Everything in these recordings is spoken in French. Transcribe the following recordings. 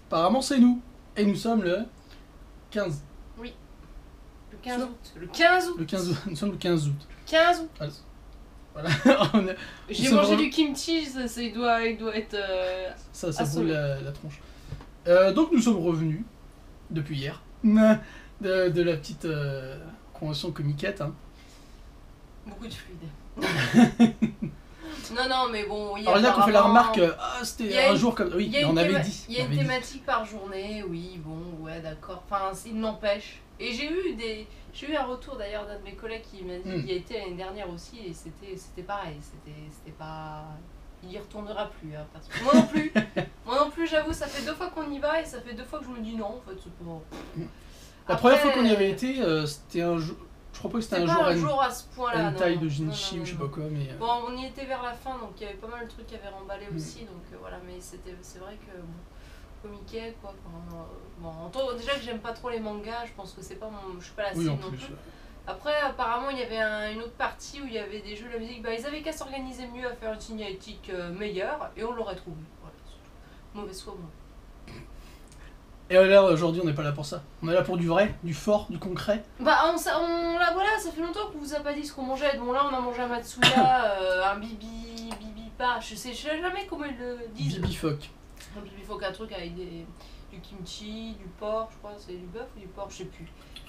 Apparemment c'est nous. Et nous sommes le 15. Oui. Le 15 août. Le 15 août. Le 15 août. Nous sommes le 15 août. 15 août. Voilà. J'ai mangé du kimchi, il doit être... Ça assommé. vaut la tronche. Donc nous sommes revenus, depuis hier, de la petite convention comiquette. Hein. Beaucoup de fluide. Non, mais bon... Alors là qu'on fait la remarque, c'était un jour comme... Oui, on avait dit. Il y a une thématique par journée, oui, bon, ouais, d'accord. Enfin, il n'empêche. Et j'ai eu un retour d'ailleurs d'un de mes collègues qui m'a dit qu'il y a été l'année dernière aussi, et c'était pareil. C'était pas... Il y retournera plus, hein, parce que moi non plus. Moi non plus, j'avoue, ça fait 2 fois qu'on y va, et ça fait 2 fois que je me dis non, en fait, c'est pas... La première fois qu'on y avait été, c'était un jour... Je crois pas que c'était un jour à ce point-là. Une taille de Jinichi ou je sais pas quoi, mais... Bon, on y était vers la fin, donc il y avait pas mal de trucs qui avaient remballé aussi, donc voilà, mais c'est vrai que... Bon, comiquet, quoi. Bon, déjà que j'aime pas trop les mangas, je pense que c'est pas je suis pas la cible non plus. Après, apparemment, il y avait une autre partie où il y avait des jeux de la musique, bah ils avaient qu'à s'organiser mieux, à faire une signalétique meilleure, et on l'aurait trouvé. Voilà, mauvaise foi, moi. Et là, aujourd'hui, on n'est pas là pour ça. On est là pour du vrai, du fort, du concret. Bah, là, voilà, ça fait longtemps qu'on vous a pas dit ce qu'on mangeait. Bon, là, on a mangé un Matsuya, un bibipa, je sais jamais comment ils le disent. Bibifoc. Un bibifoc, un truc avec du kimchi, du porc, je crois, c'est du bœuf ou du porc, je sais plus.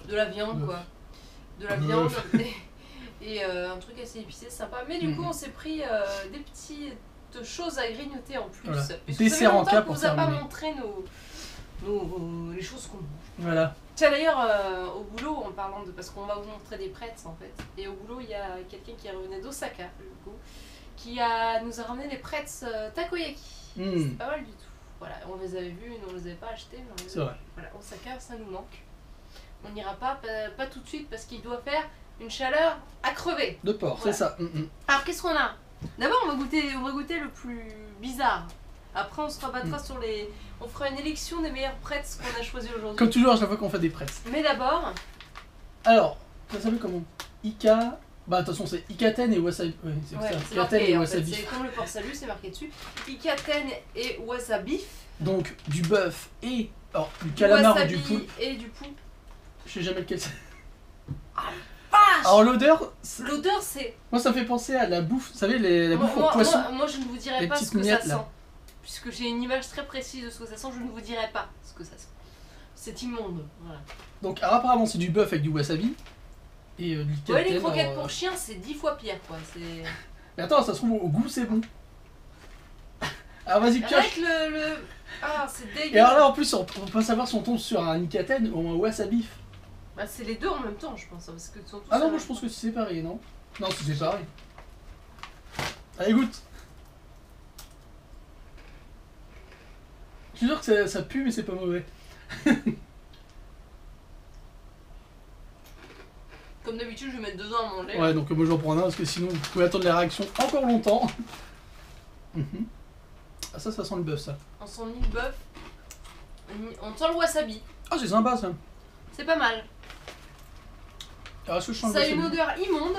De la viande, quoi. De la viande. Et un truc assez épicé, sympa. Mais du coup, on s'est pris des petites choses à grignoter en plus. Voilà. Dessert en cas pour terminer. On vous a pas montré les choses qu'on mange. Voilà. Tiens, d'ailleurs, au boulot, en parlant de... Parce qu'on va vous montrer des prêts, en fait. Et au boulot, il y a quelqu'un qui revenait d'Osaka, du coup, qui nous a ramené des prêts takoyaki. C'était pas mal du tout. Voilà, on les avait vus, on les avait pas achetés. C'est vrai. Voilà, Osaka, ça nous manque. On n'ira pas tout de suite, parce qu'il doit faire une chaleur à crever. De porc, voilà. C'est ça. Alors, qu'est-ce qu'on a? D'abord, on va goûter le plus bizarre. Après, on se rabattra sur les... On fera une élection des meilleurs prêts qu'on a choisi aujourd'hui. Comme toujours, à chaque fois qu'on fait des prêts. Mais d'abord... Alors, ça s'appelle comment? Ika... Bah, attention, c'est Ikaten et Wasabi. Ouais, c'est ça. Ikaten et Wasabi. C'est comme le porc salut, c'est marqué dessus. Ikaten et Wasabi. Donc, du bœuf et... Alors, du calamar ou du poulpe. Et du poulpe. Je sais jamais lequel c'est. Ah, vache! Alors, l'odeur... L'odeur, c'est... Moi, ça me fait penser à la bouffe. Vous savez, la bouffe au poisson. Moi, je ne vous dirai pas ce que ça sent. Puisque j'ai une image très précise de ce que ça sent, je ne vous dirai pas ce que ça sent. C'est immonde, voilà. Donc apparemment c'est du bœuf avec du wasabi. Et du l'Ikaten. Ouais, les croquettes pour chien, c'est 10 fois pire, quoi. Mais attends, ça se trouve au goût c'est bon. Alors vas-y, pioche. Ah, c'est dégueulasse. Et alors là en plus, on peut savoir si on tombe sur un Ikaten ou un wasabi. Bah c'est les deux en même temps, je pense. Parce que ah non, moi je pense que c'est séparé, non? Non, c'est séparé. Allez, goûte. Je suis sûr que ça pue, mais c'est pas mauvais. Comme d'habitude, je vais mettre 2 ans à manger. Ouais, donc moi j'en prends un parce que sinon vous pouvez attendre la réaction encore longtemps. Ah, ça sent le bœuf, ça. On sent ni le bœuf, on sent le wasabi. Ah, c'est sympa ça. C'est pas mal. Alors, est-ce que je sens ça a une odeur immonde,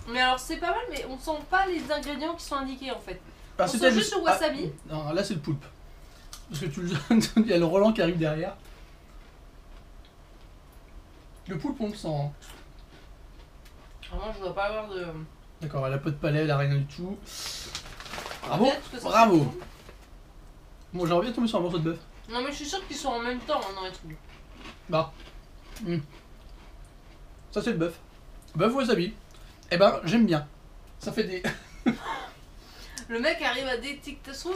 mais alors c'est pas mal, mais on sent pas les ingrédients qui sont indiqués en fait. On sent juste le wasabi. Ah, non, là c'est le poulpe. Parce que il y a le Roland qui arrive derrière. Le poulpe, on le sent. Hein. Alors moi, je dois pas avoir de... D'accord, elle a pas de palais, elle a rien du tout. Bravo, bravo. Bon, j'aimerais bien tomber sur un morceau de bœuf. Non, mais je suis sûr qu'ils sont en même temps dans les trucs. Bah. Ça, c'est le bœuf. Bœuf wasabi. Eh ben, j'aime bien. Ça fait des... Le mec arrive à détecter ça,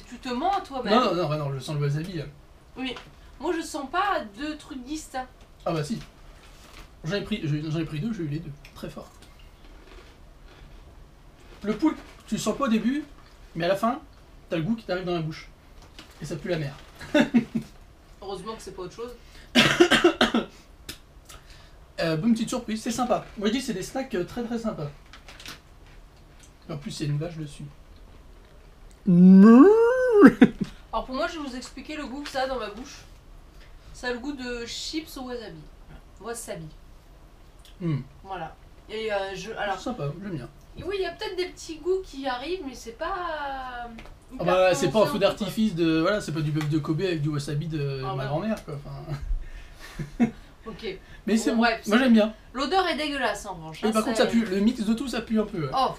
tu te mens à toi-même. Non, je sens le wasabi. Oui. Moi, je sens pas 2 trucs distincts. Ah bah si. J'en ai pris 2, j'ai eu les 2. Très fort. Le poulpe, tu le sens pas au début, mais à la fin, t'as le goût qui t'arrive dans la bouche. Et ça pue la mer. Heureusement que c'est pas autre chose. Bonne petite surprise, c'est sympa. Moi je dis c'est des snacks très très sympas. En plus il y a une vache dessus. Alors pour moi je vais vous expliquer le goût que ça a dans ma bouche. Ça a le goût de chips au wasabi. Wasabi. Voilà. Et alors. C'est sympa, j'aime bien. Oui, il y a peut-être des petits goûts qui arrivent, mais c'est pas Ah bah, c'est pas un feu d'artifice de. Voilà, c'est pas du bœuf de Kobe avec du wasabi de ma grand-mère, quoi. Enfin... Ok. Mais c'est bon, bref, moi j'aime bien. L'odeur est dégueulasse en revanche. Et par contre, ça pue. Le mix de tout, ça pue un peu. Oh,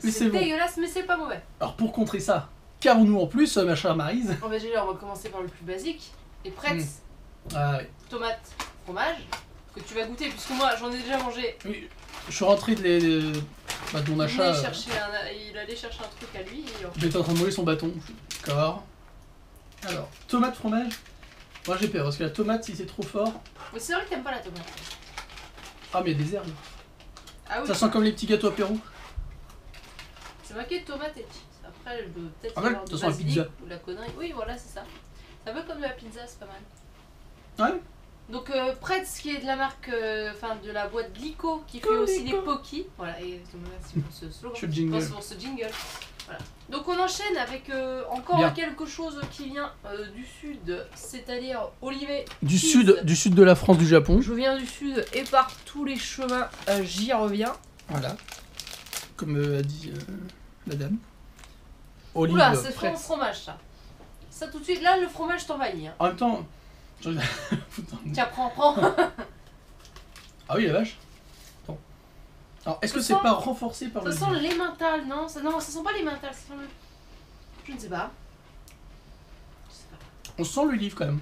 mais c'est bon. dégueulasse, mais c'est pas mauvais. Alors pour contrer ça, qu'avons-nous en plus, ma chère Maryse? On va commencer par le plus basique. Les pretz. Ah oui. Tomates, fromage, que tu vas goûter, puisque moi j'en ai déjà mangé. Oui, je suis rentré de mon achat. Il allait chercher un truc à lui. Il était en train de mouiller son bâton. D'accord. Alors, tomate, fromage. Moi j'ai peur, parce que la tomate, si c'est trop fort. Mais c'est vrai que t'aimes pas la tomate. Ah, mais il y a des herbes. Ah oui. Ça sent comme les petits gâteaux apéro. C'est marqué tomate et cheese. Après, je peux peut-être mal, avoir de du toute façon, la basilic pizza. ou la connerie. Oui, voilà, c'est ça. C'est un peu comme de la pizza, c'est pas mal. Ouais. Donc, Pretz, qui est de la marque, de la boîte Glico, qui fait aussi des Pocky. Voilà, et merci pour ce slogan. Je jingle. Pense pour ce jingle. Voilà. Donc, on enchaîne avec encore Bien. quelque chose qui vient du sud, c'est-à-dire Olivier. Du sud de la France, du Japon. Je viens du sud et par tous les chemins, j'y reviens. Voilà. Comme a dit la dame. Olive. Oula, c'est Pretz. fromage, ça. Ça, tout de suite, là, le fromage t'envahit. Hein. En même temps. Tiens, prends. Ah oui, la vache. Attends. Alors, est-ce que Ça c'est sent- pas renforcé par Ça le. sent l'emmental, non? Non, ça sent pas l'emmental, ça sent le... Je ne sais pas. On sent l'olive quand même.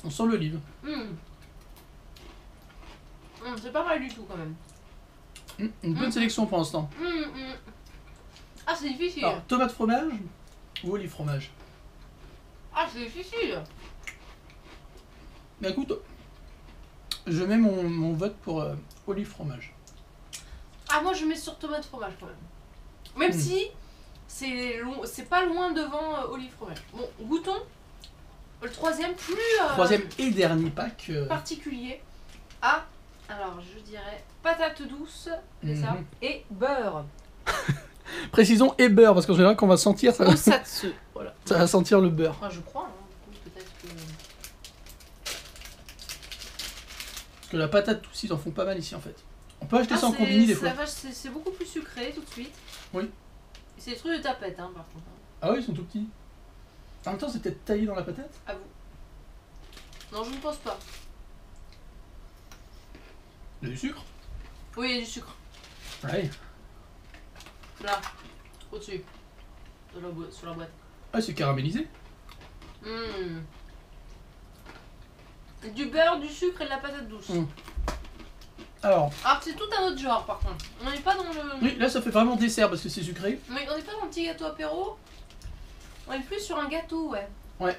On sent l'olive. C'est pas mal du tout, quand même. Une bonne sélection pour l'instant. Ah, c'est difficile. Alors, tomate fromage ou olive fromage? Ah, c'est difficile. Mais écoute, je mets mon vote pour olive fromage. Ah, moi, je mets sur tomate fromage, quand même. Même si c'est pas loin devant olive fromage. Bon, goûtons. Le troisième, plus Troisième et dernier pack. particulier. Ah, alors je dirais patate douce, c'est ça, et beurre. Précisons et beurre, parce qu'en général, quand on va sentir, ça, Osatsu, voilà. ça va sentir le beurre. Enfin, je crois, hein. Peut-être que... Parce que la patate douce, ils en font pas mal ici en fait. On peut acheter ça en combini des fois. La vache, c'est beaucoup plus sucré tout de suite. Oui. C'est des trucs de tapette, hein, par contre. Ah oui, ils sont tout petits. En même temps, c'est peut-être taillé dans la patate. À vous. Non, je ne pense pas. Il y a du sucre. Oui, il y a du sucre. Ouais. Là, au-dessus. Sur la boîte. Ah, c'est caramélisé. Du beurre, du sucre et de la patate douce. Alors, C'est tout un autre genre, par contre. On n'est pas dans le... oui, là ça fait vraiment dessert parce que c'est sucré. Mais on n'est pas dans le petit gâteau apéro. On est plus sur un gâteau, ouais. Ouais.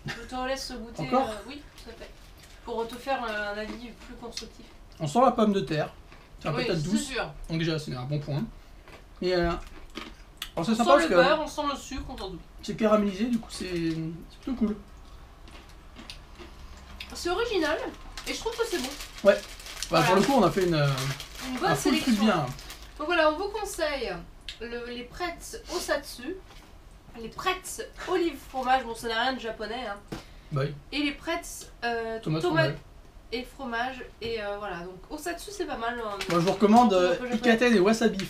Je te laisse goûter. Encore oui, tout à fait. Pour te faire un avis plus constructif. On sent la pomme de terre. C'est la Oui, patate c'est douce. sûr. Donc déjà, c'est un bon point. Et alors On c'est sent sympa parce le que beurre, on sent le sucre, on s'en doute. c'est caramélisé, du coup c'est plutôt cool. C'est original et je trouve que c'est bon. Ouais. Bah, Voilà. pour le coup, on a fait Une un bonne full truc sélection. bien. Donc voilà, on vous conseille les Pretz Osatsu, les Pretz olive fromage, bon ça n'a rien de japonais, hein. Bah oui. Et les Pretz Tomate, tomate fromage. et fromage. Et voilà, donc Osatsu c'est pas mal. Moi je vous recommande Un peu japonais. Ikaten et wasabi.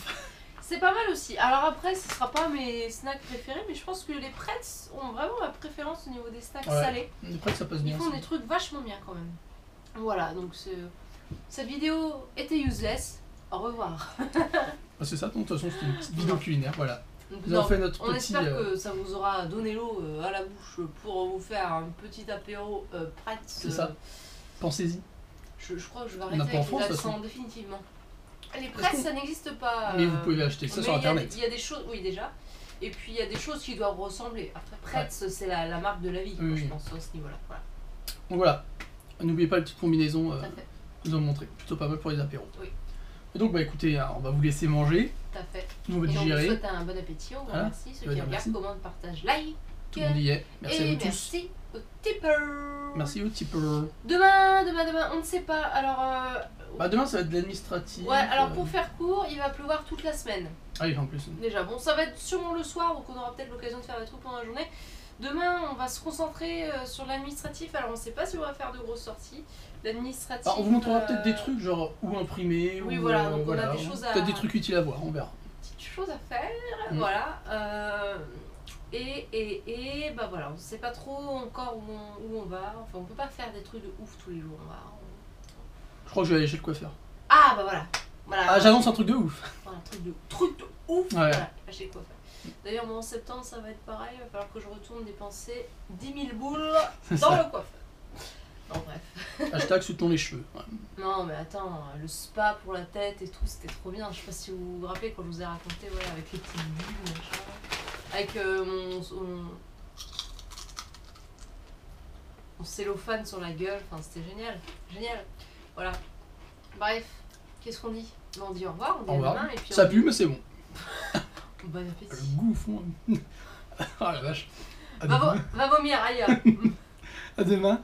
C'est pas mal aussi. Alors après, ce sera pas mes snacks préférés, mais je pense que les Pretz ont vraiment ma préférence au niveau des snacks Ouais. salés. Après ça passe Ils bien. font ça. des trucs vachement bien quand même. Voilà, donc cette vidéo était useless. Au revoir. Ah, c'est ça, de toute façon c'est une petite vidéo culinaire, voilà. Donc, Nous avons non, fait notre on petit... espère que ça vous aura donné l'eau à la bouche pour vous faire un petit apéro Pretz. C'est ça. Pensez-y. Je crois que je vais On arrêter n'a pas en avec France, de toute l'accent façon. définitivement. Les Pretz, ça n'existe pas. Mais vous pouvez acheter ça mais sur internet. Il y a des choses, oui déjà. Et puis il y a des choses qui doivent ressembler. Après, Pretz, c'est la marque de la vie, quoi, Oui, je oui. pense, à ce niveau-là. Voilà. Donc voilà. N'oubliez pas la petite combinaison Tout à fait. que nous avons montré. Plutôt pas mal pour les apéros. Oui. Et donc bah écoutez, on va vous laisser manger. Tout à fait. Nous on va Et on vous digérer. souhaite un bon appétit. On vous Voilà. remercie. Ceux On va qui dire regardent, merci. commandent, partagent, like. Tout le monde y est. Merci à Et vous tous. merci aux tipeurs. Merci aux tipeurs. Demain, on ne sait pas. Alors, Bah demain ça va être de l'administratif. ouais, alors pour faire court, il va pleuvoir toute la semaine. Ah oui, en plus. Déjà, bon, ça va être sûrement le soir, donc on aura peut-être l'occasion de faire des trucs pendant la journée. Demain, on va se concentrer sur l'administratif. Alors, on ne sait pas si on va faire de grosses sorties. L'administratif. Alors, on vous montrera peut-être des trucs genre où imprimer. Oui, ou, voilà, donc on a des choses à- Peut-être des trucs utiles à voir, on verra. petites choses à faire, voilà. Et bah voilà, on sait pas trop encore où on va. Enfin, on peut pas faire des trucs de ouf tous les jours. Je crois que je vais aller chez le coiffeur. Ah bah voilà. Ah, j'annonce un truc de ouf. Voilà, truc de ouf. Ouais. Voilà, chez le coiffeur. D'ailleurs, moi en septembre, ça va être pareil. Il va falloir que je retourne dépenser 10 000 boules dans le coiffeur. Bon, bref. Hashtag soutenons les cheveux. Ouais. Non, mais attends, le spa pour la tête et tout, c'était trop bien. Je sais pas si vous vous rappelez quand je vous ai raconté, ouais, avec les petites bulles, machin. Avec mon cellophane sur la gueule. Enfin, c'était génial. Génial. Voilà. Bref, qu'est-ce qu'on dit? On dit au revoir, on dit à demain. Et puis ça pue, mais c'est bon. Bon appétit. Le goût au fond. Ah la vache. Va vomir ailleurs. À demain.